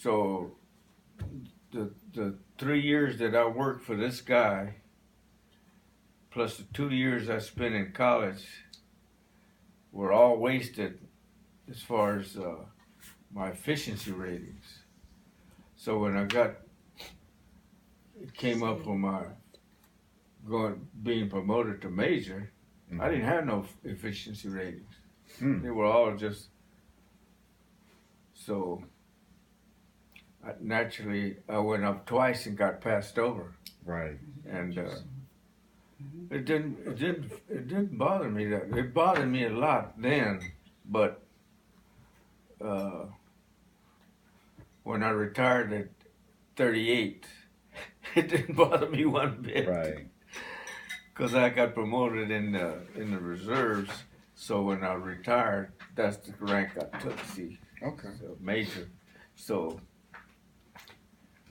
So the 3 years that I worked for this guy, plus the 2 years I spent in college, were all wasted as far as my efficiency ratings. So when I got it came up for my being promoted to major, I didn't have no efficiency ratings. They were all just so. Naturally, I went up twice and got passed over. Right. And it didn't bother me that it bothered me a lot then, but when I retired at 38, it didn't bother me one bit. Right. Because I got promoted in the reserves, so when I retired, that's the rank I took. See, Okay. so major. So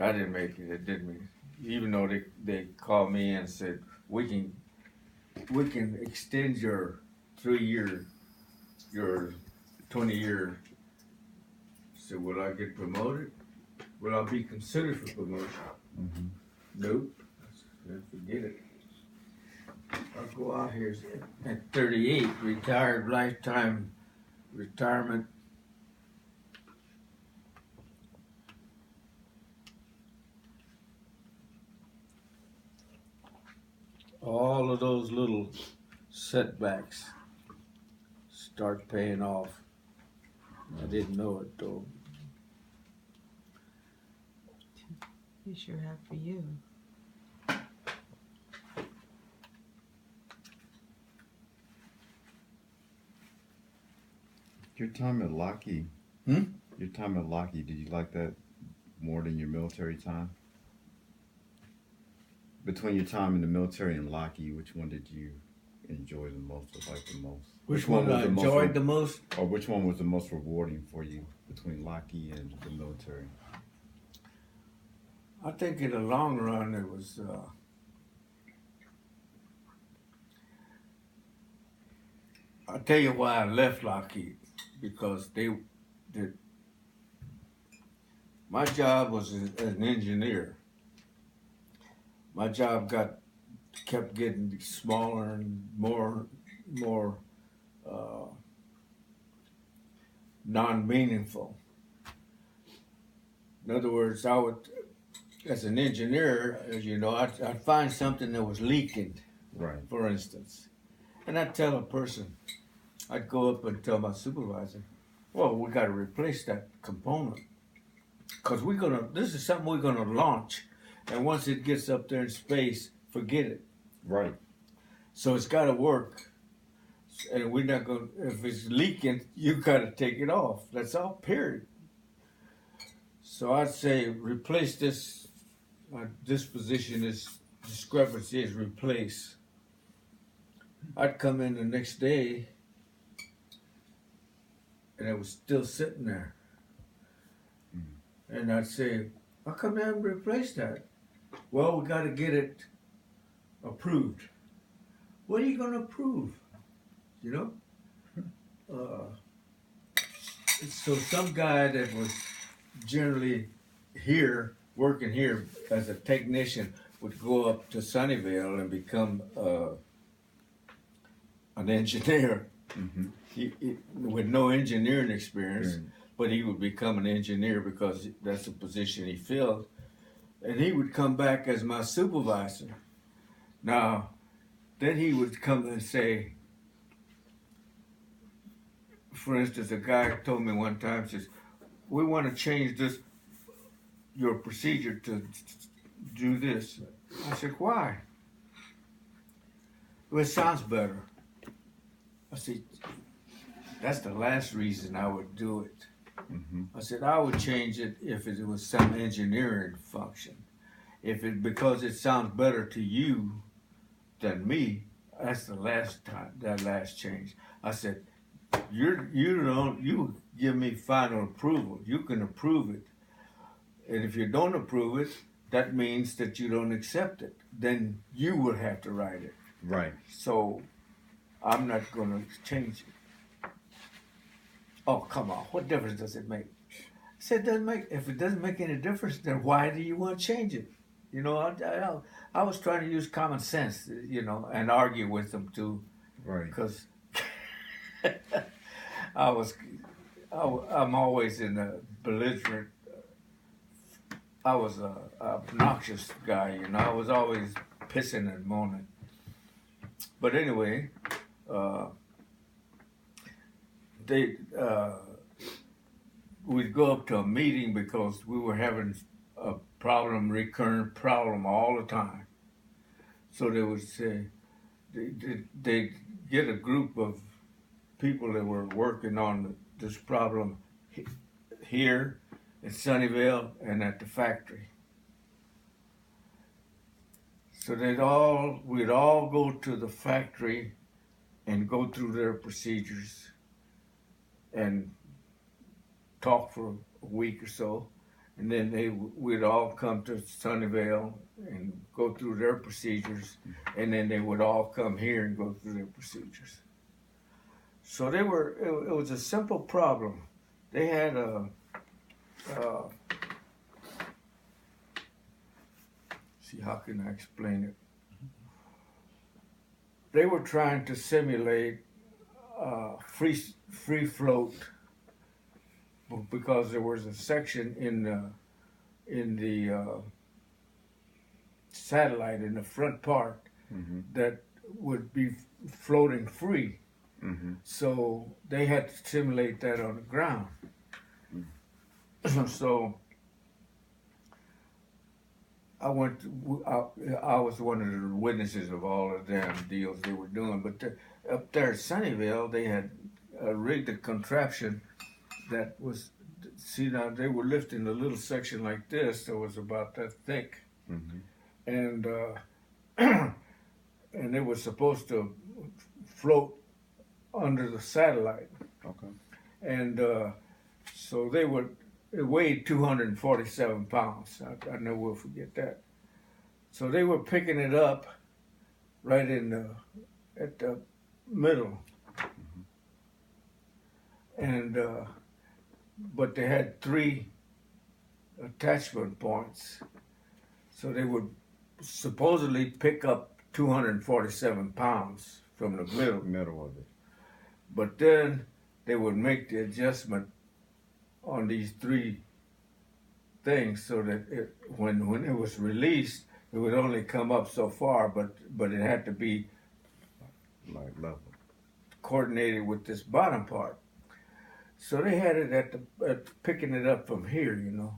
I didn't make it. It didn't mean, even though they called me and said we can extend your 3 year, your 20 year. So will I get promoted? Will I be considered for promotion? Mm-hmm. Nope. Forget it. I'll go out here at 38, retired, lifetime retirement. All of those little setbacks start paying off. I didn't know it though. We sure have for you. Your time at Lockheed. Hmm? Your time at Lockheed, did you like that more than your military time? Between your time in the military and Lockheed, which one did you enjoy the most or like the most? Which one was I the most enjoyed the most? Or which one was the most rewarding for you between Lockheed and the military? I think in the long run it was. I'll tell you why I left Lockheed, because my job was as an engineer. My job kept getting smaller and more non-meaningful. In other words, I would, as an engineer, as you know, I'd find something that was leaking, Right. for instance, and I'd tell a person, I'd go up and tell my supervisor, well, we got to replace that component, because this is something we're gonna launch, and once it gets up there in space, forget it. Right. So it's got to work, and we're not going. If it's leaking, you got to take it off. That's all. Period. So I'd say replace this. This position, this discrepancy is replace. I'd come in the next day, and it was still sitting there. And I'd say, how come they haven't replaced that? Well, we got to get it approved. What are you going to approve? You know? So some guy that was generally here, working here as a technician, would go up to Sunnyvale and become an engineer. Mm-hmm. With no engineering experience, but he would become an engineer because that's the position he filled. And he would come back as my supervisor. Now, then he would come and say, for instance, a guy told me one time, says, we want to change your procedure to do this. I said, why? Well, it sounds better. I said, that's the last reason I would do it. Mm-hmm. I said, I would change it if it was some engineering function. Because it sounds better to you than me, that's the last time, that last change. I said, you give me final approval. You can approve it. And if you don't approve it, that means that you don't accept it. Then you will have to write it. Right. So I'm not going to change it. Oh, come on. What difference does it make? said, if it doesn't make any difference, then why do you want to change it? You know, I was trying to use common sense, you know, and argue with them too, Right. because I'm always in a belligerent. I was a obnoxious guy, you know. I was always pissing and moaning. But anyway, they we'd go up to a meeting because we were having a recurrent problem all the time. So they would say they get a group of people that were working on this problem here in Sunnyvale and at the factory. So we'd all go to the factory and go through their procedures and talk for a week or so, and then we'd all come to Sunnyvale and go through their procedures, and then they would all come here and go through their procedures. So it was a simple problem. They had see, how can I explain it? They were trying to simulate free float, because there was a section in the satellite in the front part that would be floating free. So they had to simulate that on the ground. So I was one of the witnesses of all the damn deals they were doing. But up there at Sunnyvale, they had rigged a contraption that was, see, now they were lifting a little section like this that was about that thick, and and it was supposed to float under the satellite. Okay. And so it weighed 247 pounds. I never will forget that. So they were picking it up right at the middle. And but they had 3 attachment points, so they would supposedly pick up 247 pounds from the middle of it. But then they would make the adjustment on these 3 things so that when it was released, it would only come up so far, but it had to be like level, coordinated with this bottom part. So they had it at picking it up from here, you know.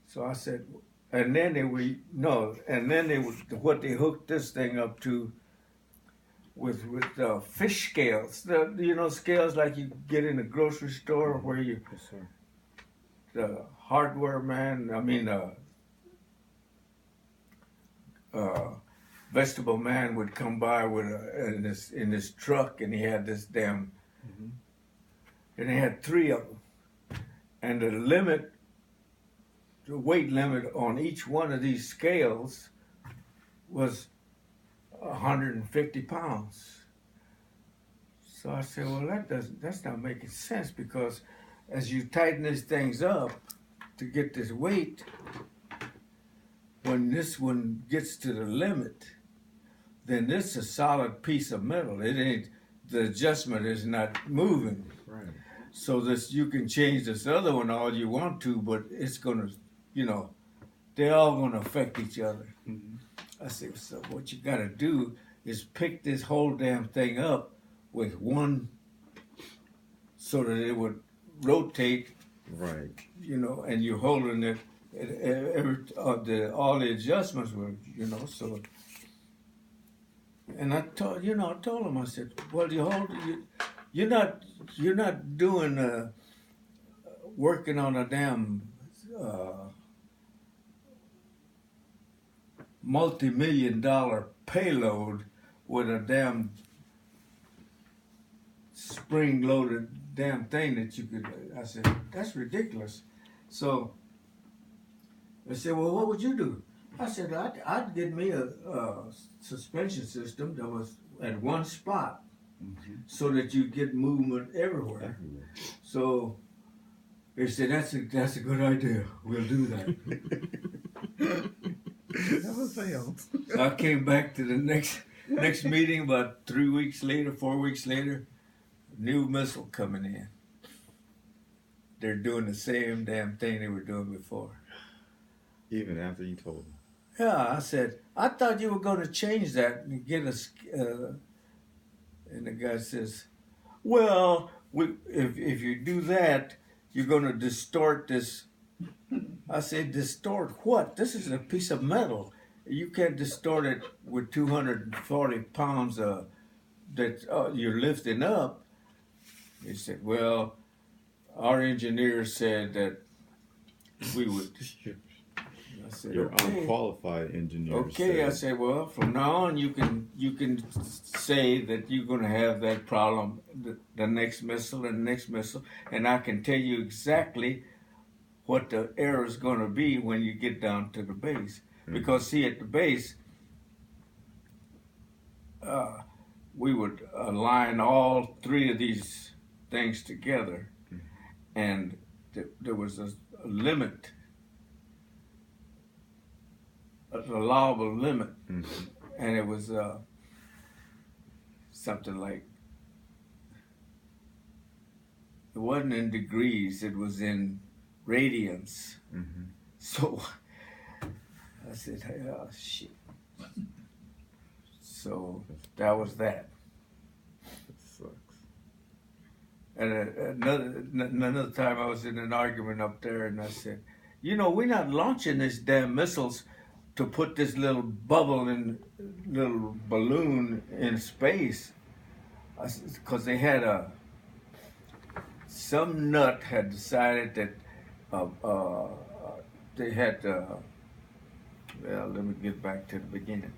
So I said, and then they what they hooked this thing up to with fish scales, scales like you get in the grocery store where you, yes, sir. the hardware man, vegetable man would come by with in this truck, and he had this damn, and they had 3 of them, and the weight limit on each one of these scales was 150 pounds. So I said, well, that's not making sense, because as you tighten these things up to get this weight, when this one gets to the limit, then this is a solid piece of metal. It ain't, the adjustment is not moving. Right. So you can change this other one all you want to, but it's gonna, they're all gonna affect each other. I said, so what you gotta do is pick this whole damn thing up with one, so that it would rotate. Right. And you're holding it. All the adjustments were, so. And I told him, I said, well, you're not doing working on a damn multi-million-dollar payload with a damn spring-loaded damn thing that you could. I said, that's ridiculous. So I said, well, what would you do? I said, I'd get me a suspension system that was at one spot, so that you get movement everywhere. So He said, that's a good idea. We'll do that. Never fails. So I came back to the next meeting about 3 weeks later, 4 weeks later, new missile coming in. They're doing the same damn thing they were doing before. Even after you told them. Yeah, I said, I thought you were going to change that and get us. And the guy says, well, if you do that, you're going to distort this. I said, distort what? This is a piece of metal. You can't distort it with 240 pounds that you're lifting up. He said, well, our engineer said that we would. I said, Your okay. unqualified engineer. Okay, I said, well, from now on, you can say that you're going to have that problem, the next missile and the next missile, and I can tell you exactly what the error is going to be when you get down to the base. Because see, at the base, we would align all three of these things together, and there was a limit. An allowable limit, and it was something like, it wasn't in degrees, it was in radians. So I said, oh shit. So that was that. It sucks. And another time I was in an argument up there, and I said, you know, we're not launching these damn missiles to put this little bubble in, little balloon in space, because they had some nut had decided that they had well, let me get back to the beginning.